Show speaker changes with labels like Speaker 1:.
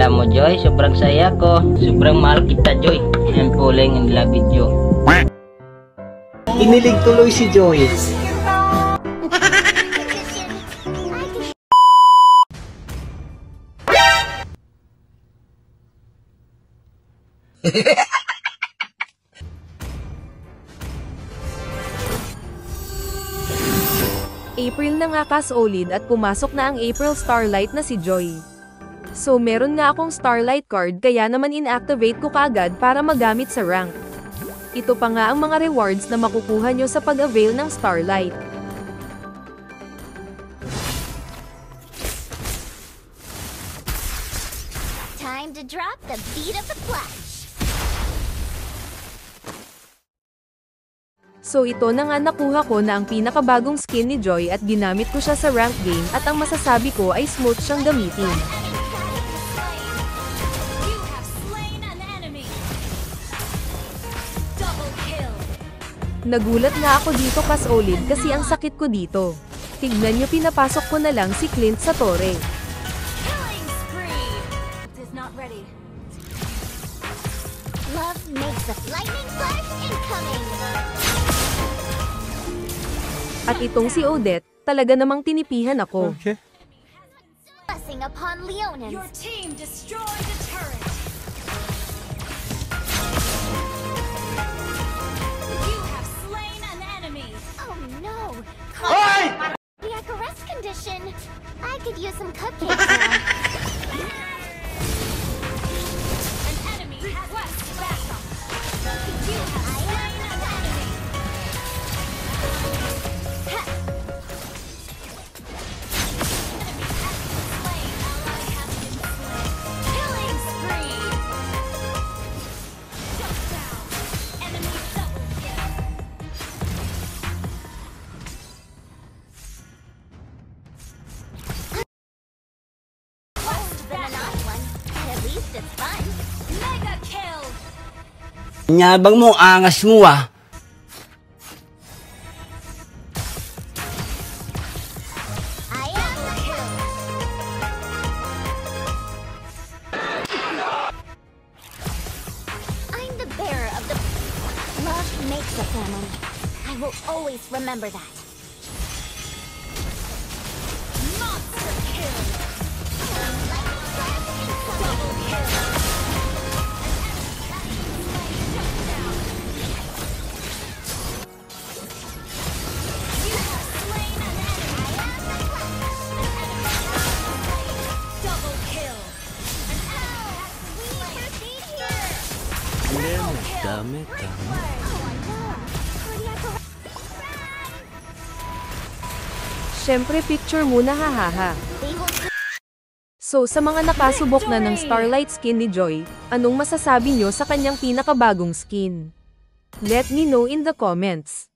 Speaker 1: Alam mo, Joy, sobrang saya ko. Sobrang mahal kita, Joy. I'm falling in love with you.
Speaker 2: Inilig tuloy si Joy.
Speaker 3: April na nga kasolid at pumasok na ang April Starlight na si Joy. So meron nga akong Starlight card kaya naman inactivate ko kaagad para magamit sa rank. Ito pa nga ang mga rewards na makukuha nyo sa pag-avail ng Starlight.
Speaker 4: Time to drop the beat of the flash.
Speaker 3: So ito na nga nakuha ko na ang pinakabagong skin ni Joy at ginamit ko siya sa rank game at ang masasabi ko ay smooth siyang gamitin. Nagulat nga ako dito kasolid kasi ang sakit ko dito. Tignan nyo, pinapasok ko na lang si Clint sa tore.
Speaker 4: Love makes a lightning flash incoming.
Speaker 3: At itong si Odette, talaga namang tinipihan ako.
Speaker 2: Okay.
Speaker 4: Blessing upon Leonins.
Speaker 5: Your team destroyed a turret. You have slain an enemy.
Speaker 4: Oh no!
Speaker 2: Hoy!
Speaker 4: Cardiac arrest condition. I could use some cupcakes now.
Speaker 5: An enemy has quest backup. You have slain an enemy. Killing spree. Shut down. Enemy double kill.
Speaker 4: Been an odd one. At least it's fun.
Speaker 5: Mega kill.
Speaker 6: Nyabang mo, angas mo ah.
Speaker 4: I am the kill. I'm the bearer of the love makes a family. I will always remember that.
Speaker 5: Monster kill. Double kill. You have slain an enemy. Double kill.
Speaker 6: Dami, dami.
Speaker 3: Syempre picture muna, hahaha.
Speaker 4: They will
Speaker 3: So sa mga nakasubok na ng Starlight skin ni Joy, anong masasabi nyo sa kanyang pinakabagong skin? Let me know in the comments.